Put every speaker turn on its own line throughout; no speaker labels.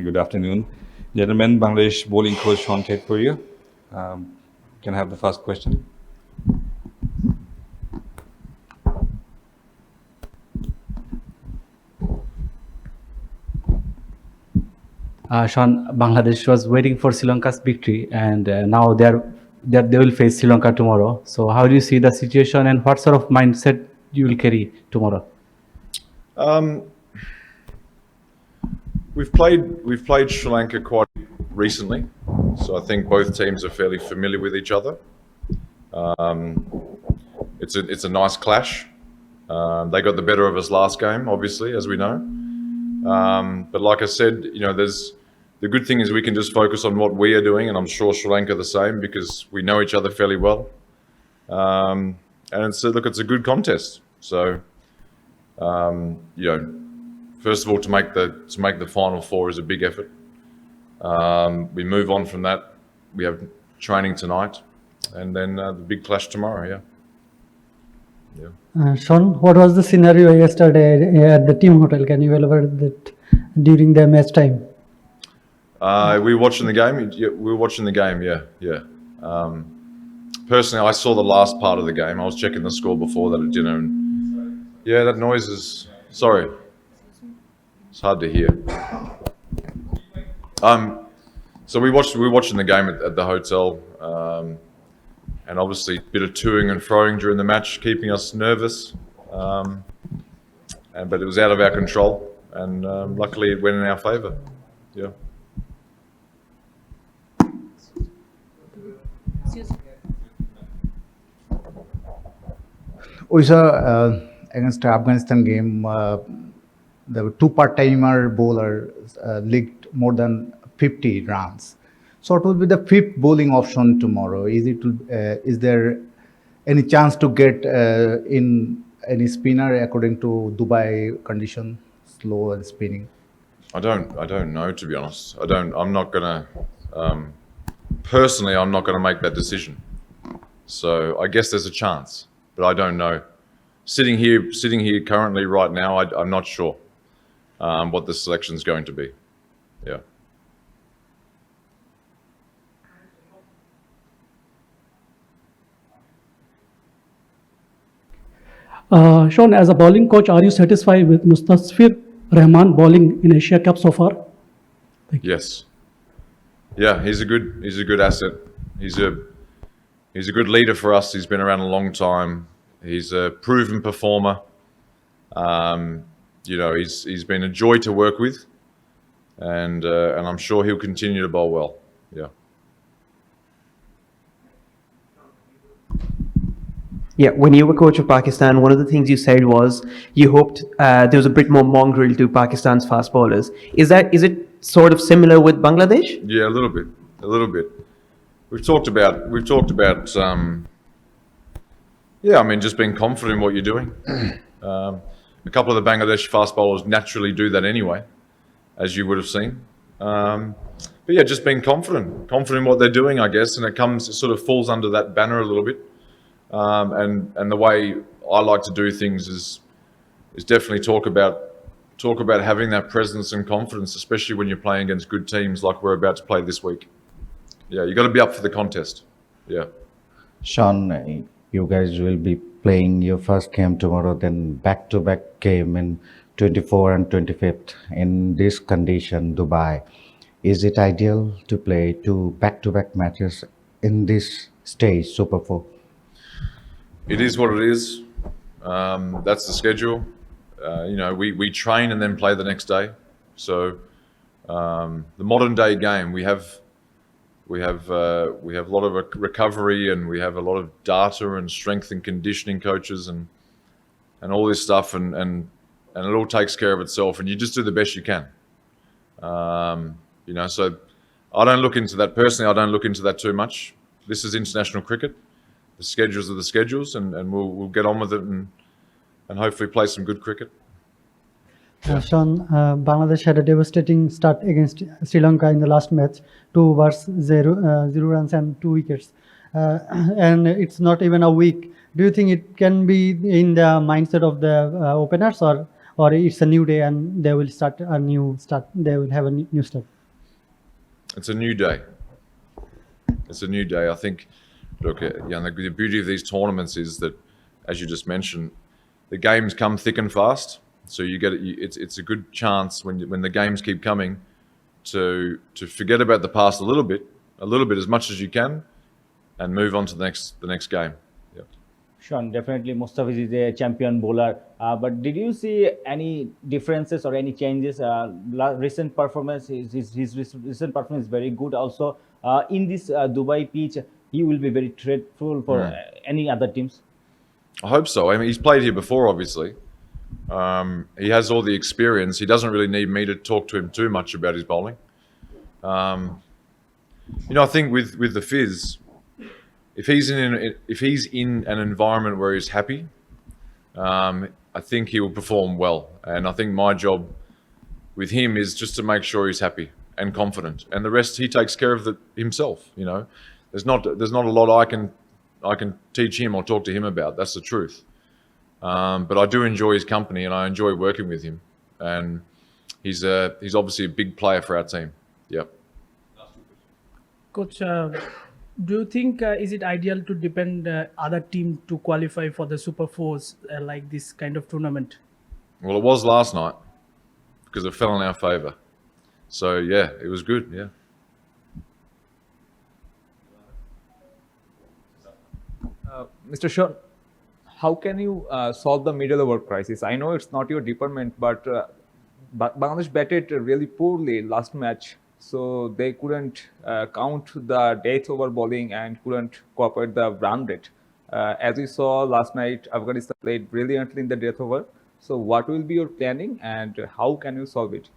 Good afternoon. Gentlemen, Bangladesh bowling coach Shaun Tait for you. Can I have the first question?
Shaun, Bangladesh was waiting for Sri Lanka's victory, and now they will face Sri Lanka tomorrow. So, how do you see the situation, and what sort of mindset you will carry tomorrow?
We've played Sri Lanka quite recently, so I think both teams are fairly familiar with each other. It's a nice clash. They got the better of us last game, obviously, as we know. But like I said, the good thing is we can just focus on what we are doing, and I'm sure Sri Lanka the same because we know each other fairly well. And it's a good contest. So, first of all, to make the final four is a big effort. We move on from that. We have training tonight, and then the big clash tomorrow.
Shaun, what was the scenario yesterday at the team hotel? Can you elaborate that during the match time?
We were watching the game. Yeah, we were watching the game. Yeah. Personally, I saw the last part of the game. I was checking the score before that at dinner, and yeah, that noise is. Sorry, it's hard to hear. So we were watching the game at the hotel, and obviously a bit of toing and froing during the match, keeping us nervous. But it was out of our control, and luckily it went in our favour. Yeah.
We saw against Afghanistan game, the two part-timer bowler leaked more than 50 runs. So it will be the fifth bowling option tomorrow. Is there any chance to get in any spinner according to Dubai condition, slow and spinning?
I don't know, to be honest. I'm not gonna personally. I'm not gonna make that decision. So I guess there's a chance, but I don't know. Sitting here currently right now, I'm not sure what the selection's going to be. Yeah.
Shaun, as a bowling coach, are you satisfied with Mustasfir Rahman bowling in Asia Cup so far?
Yes. Yeah, he's a good asset. He's a good leader for us. He's been around a long time. He's a proven performer. He's been a joy to work with, and I'm sure he'll continue to bowl well. Yeah.
Yeah, when you were coach of Pakistan, one of the things you said was you hoped there was a bit more mongrel to Pakistan's fast bowlers. Is it sort of similar with Bangladesh?
Yeah, a little bit. We've talked about. Just being confident in what you're doing. A couple of the Bangladeshi fast bowlers naturally do that anyway, as you would have seen. But yeah, just being confident in what they're doing, I guess, and it sort of falls under that banner a little bit. And the way I like to do things is definitely talk about having that presence and confidence, especially when you're playing against good teams like we're about to play this week. Yeah, you got to be up for the contest. Yeah.
Shaun, you guys will be playing your first game tomorrow, then back-to-back game in 24 and 25th. In this condition, Dubai, is it ideal to play two back-to-back matches in this stage, Super 4?
It is what it is. That's the schedule. We train and then play the next day. So the modern day game, we have a lot of recovery, and we have a lot of data and strength and conditioning coaches and all this stuff, and it all takes care of itself, and you just do the best you can. So I don't look into that personally. I don't look into that too much. This is international cricket. The schedules are the schedules, and we'll get on with it and hopefully play some good cricket.
Shaun, Bangladesh had a devastating start against Sri Lanka in the last match, 2 overs, 0 runs and 2 wickets. And it's not even a week. Do you think it can be in the mindset of the openers, or or it's a new day and they will start a new start. They will have a new start.
It's a new day. It's a new day. I think, look, the beauty of these tournaments is that, as you just mentioned, the games come thick and fast. So you get it's a good chance when the games keep coming to forget about the past a little bit as much as you can, and move on to the next game. Yep.
Shaun, definitely Mustafiz is a champion bowler. But did you see any differences or any changes? Recent performance, his recent performance is very good. Also, in this Dubai pitch, he will be very dreadful for any other teams.
I hope so. I mean, he's played here before, obviously. He has all the experience. He doesn't really need me to talk to him too much about his bowling. I think with the Fizz, if he's in an environment where he's happy, I think he will perform well. And I think my job with him is just to make sure he's happy and confident, and the rest he takes care of himself. There's not a lot I can teach him or talk to him about. That's the truth. But I do enjoy his company and I enjoy working with him. And he's obviously a big player for our team. Yep.
Coach, do you think is it ideal to depend other team to qualify for the Super Fours like this kind of tournament?
Well, it was last night because it fell in our favour. So yeah, it was good. Yeah.
Mr. Shaun, how can you solve the middle over crisis? I know it's not your department, but Bangladesh batted really poorly last match, so they couldn't count the death over bowling and couldn't cooperate the run rate. As we saw last night, Afghanistan played brilliantly in the death over. So what will be your planning and how can you solve it?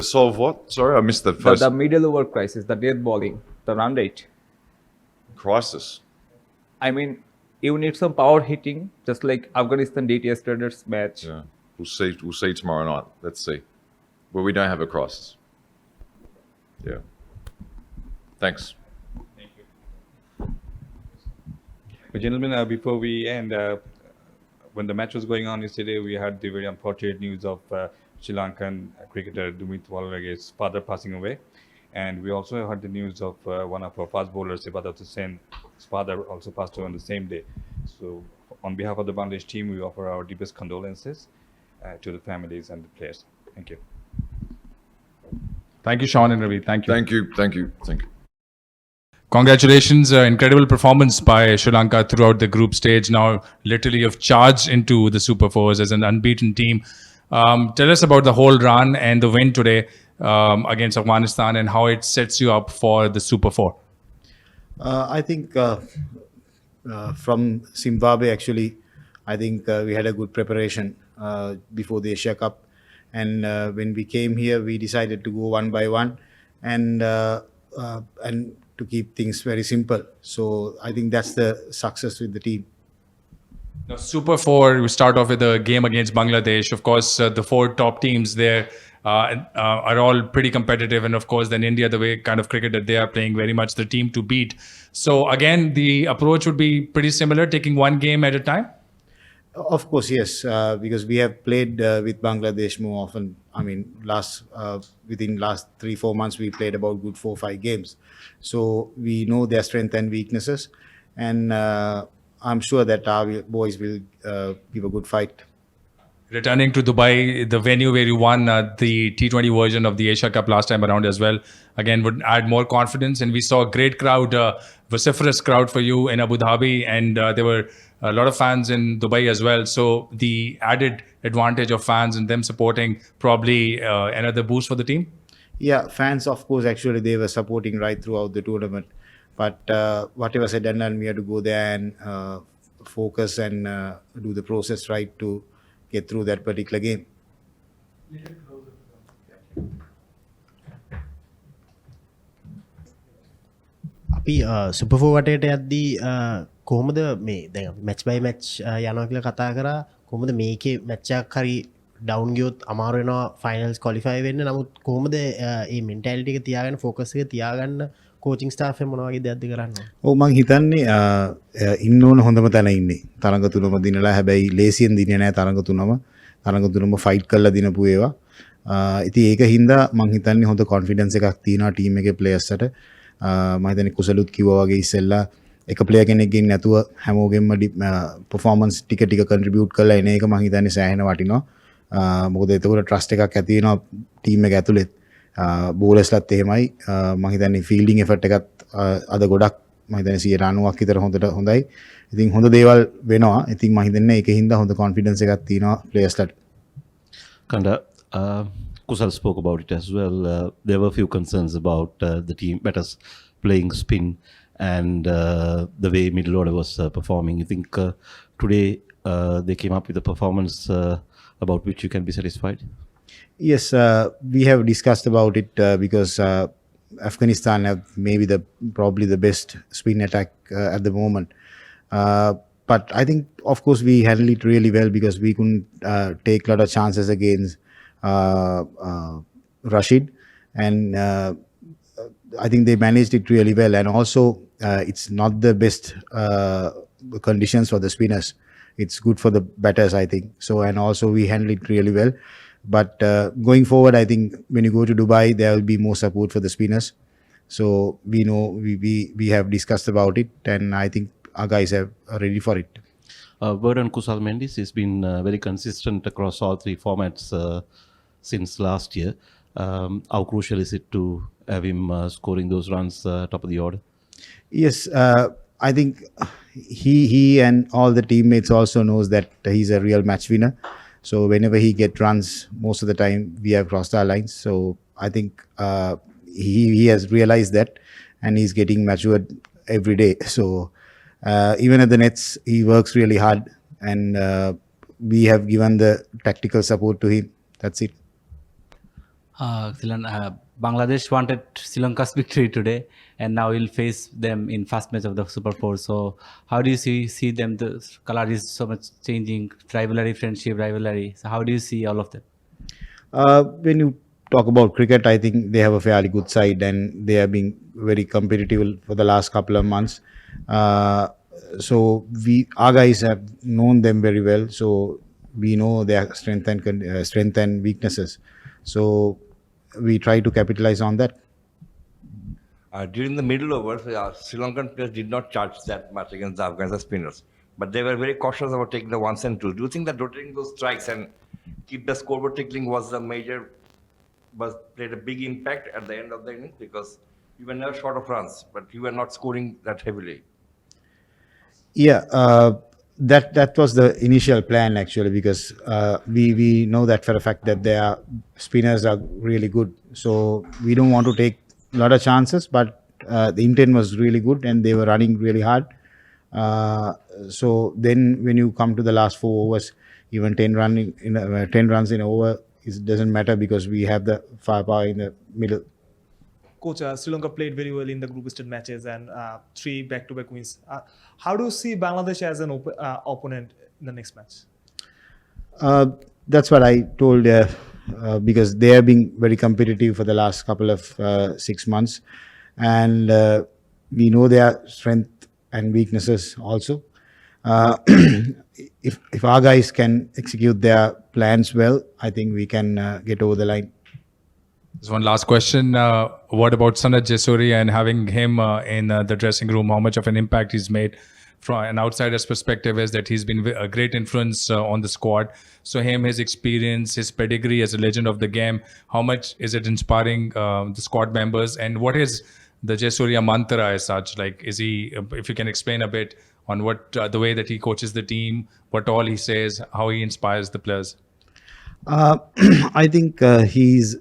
Solve what? Sorry, I missed the first.
The middle over crisis, the death bowling, the run rate.
Crisis.
I mean, you need some power hitting, just like Afghanistan did yesterday's match.
Yeah, we'll see tomorrow night. Let's see. Well, we don't have a crisis. Yeah. Thanks.
Thank you. Well, gentlemen, before we end, when the match was going on yesterday, we had the very unfortunate news of Sri Lankan cricketer Dumit Walwaga's father passing away. And we also heard the news of one of our fast bowlers, Ibadat Hussain. His father also passed away on the same day. So on behalf of the Bangladesh team, we offer our deepest condolences to the families and the players. Thank you.
Thank you, Shaun and Ravi. Thank you.
Thank you.
Congratulations, incredible performance by Sri Lanka throughout the group stage. Now, literally, you've charged into the Super Fours as an unbeaten team. Tell us about the whole run and the win today against Afghanistan and how it sets you up for the Super Four.
I think from Zimbabwe, actually, I think we had a good preparation before the Asia Cup. And when we came here, we decided to go one by one and to keep things very simple. So I think that's the success with the team.
Now, Super Four, we start off with a game against Bangladesh. Of course, the four top teams there are all pretty competitive. And of course, then India, the way kind of cricket that they are playing, very much the team to beat. So again, the approach would be pretty similar, taking one game at a time?
Of course, yes, because we have played with Bangladesh more often. I mean, within last 3-4 months, we played about good 4-5 games. So we know their strengths and weaknesses. And I'm sure that our boys will give a good fight.
Returning to Dubai, the venue where you won the T20 version of the Asia Cup last time around as well, again, would add more confidence. And we saw a great crowd, vociferous crowd for you in Abu Dhabi. And there were a lot of fans in Dubai as well. So the added advantage of fans and them supporting probably another boost for the team?
Yeah, fans, of course, actually, they were supporting right throughout the tournament. But whatever said and done, we had to go there and focus and do the process right to get through that particular game.
අපි super for වටේට යද්දී කොහොමද මේ දැන් match බයි match යනවා කියලා කතා කරා කොහොමද මේකේ මැච් එකක් හරි ඩවුන් ගියොත් අමාරු වෙනවා ෆයිනල්ස් ක්වොලිෆයි වෙන්න නමුත් කොහොමද මේ මෙන්ටැලිටි එක තියාගෙන ෆෝකස් එක තියාගන්න කෝචින් ස්ටාෆ් එක මොන වගේ දෙයක්ද කරන්නේ?
ඔව් මං හිතන්නේ ඉන්න ඕන හොඳම තැන ඉන්නේ. තරඟ තුනම දිනලා හැබැයි ලේසියෙන් දිනේ නැහැ තරඟ තුනම.
තරඟතුරම ෆයිට් කරලා දිනපු ඒවා. ඉතින් ඒක හින්දා මං හිතන්නේ හොඳ කොන්ෆිඩන්ස් එකක් තියෙනවා ටීම් එකේ ප්ලේයර්ස්ට. මම හිතන්නේ කුසලුත් කිව්වා වගේ ඉස්සෙල්ලා එක ප්ලේයර් කෙනෙක්ගෙන් නැතුව හැමෝගෙම පර්ෆෝමන්ස් ටික ටික කන්ට්‍රිබියුට් කරලා එන එක මං හිතන්නේ සෑහෙන වටිනවා. මොකද එතකොට ට්‍රස්ට් එකක් ඇති වෙනවා ටීම් එක ඇතුළේ. බෝලර්ස්ලත් එහෙමයි. මං හිතන්නේ ෆීල්ඩින් එෆර්ට් එකත් අද ගොඩක් මම හිතන්නේ 90ක් විතර හොඳයි. ඉතින් හොඳ දේවල් වෙනවා. ඉතින් මම හිතන්නේ ඒකෙන් හින්දා හොඳ කොන්ෆිඩන්ස් එකක් තියෙනවා ප්ලේයර්ස්ලට.
Kanda, Kusal spoke about it as well. There were a few concerns about the team batters playing spin and the way middle order was performing. You think today they came up with a performance about which you can be satisfied?
Yes, we have discussed about it because Afghanistan have maybe probably the best spin attack at the moment. But I think, of course, we handled it really well because we couldn't take a lot of chances against Rashid, and I think they managed it really well. And also, it's not the best conditions for the spinners. It's good for the batters, I think. So, and also we handled it really well. But going forward, I think when you go to Dubai, there will be more support for the spinners. So we know we have discussed about it, and I think our guys are ready for it.
Word on Kusal Mendis has been very consistent across all three formats since last year. How crucial is it to have him scoring those runs top of the order?
Yes, I think he and all the teammates also knows that he's a real match winner. So whenever he gets runs, most of the time we have crossed our lines. So I think he has realized that, and he's getting matured every day. So even at the nets, he works really hard, and we have given the tactical support to him. That's it.
Thilan, Bangladesh wanted Sri Lanka's victory today, and now we'll face them in first match of the Super 4. So how do you see them? The color is so much changing, rivalry, friendship, rivalry. So how do you see all of them?
When you talk about cricket, I think they have a fairly good side, and they have been very competitive for the last couple of months. So our guys have known them very well, so we know their strength and weaknesses. So we try to capitalize on that.
During the middle overs, Sri Lankan players did not charge that much against the Afghanistan spinners, but they were very cautious about taking the ones and twos. Do you think that rotating those strikes and keep the scoreboard tickling played a big impact at the end of the innings, because you were never short of runs, but you were not scoring that heavily?
Yeah, that was the initial plan actually, because we know that for a fact that their spinners are really good. So we don't want to take a lot of chances, but the intent was really good, and they were running really hard. So then when you come to the last 4 overs, even 10 runs in over, it doesn't matter because we have the firepower in the middle.
Coach, Sri Lanka played very well in the group stage matches and 3 back-to-back wins. How do you see Bangladesh as an opponent in the next match?
That's what I told, because they have been very competitive for the last couple of 6 months, and we know their strength and weaknesses also. If our guys can execute their plans well, I think we can get over the line.
There's one last question. What about Sanat Jesuri and having him in the dressing room? How much of an impact he's made? From an outsider's perspective is that he's been a great influence on the squad. So his experience, his pedigree as a legend of the game, how much is it inspiring the squad members? And what is the Jesuriya mantra as such? Like, is he, if you can explain a bit on what the way that he coaches the team, what all he says, how he inspires the players?
I think he's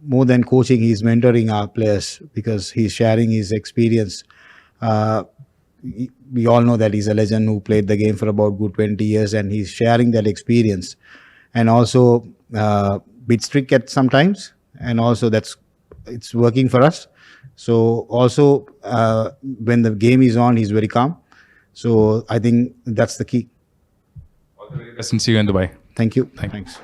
more than coaching, he's mentoring our players because he's sharing his experience. We all know that he's a legend who played the game for about good 20 years, and he's sharing that experience, and also bit strict at sometimes, and also it's working for us. So also when the game is on, he's very calm. So I think that's the key.
All the very best and see you in Dubai.
Thank you. Thanks.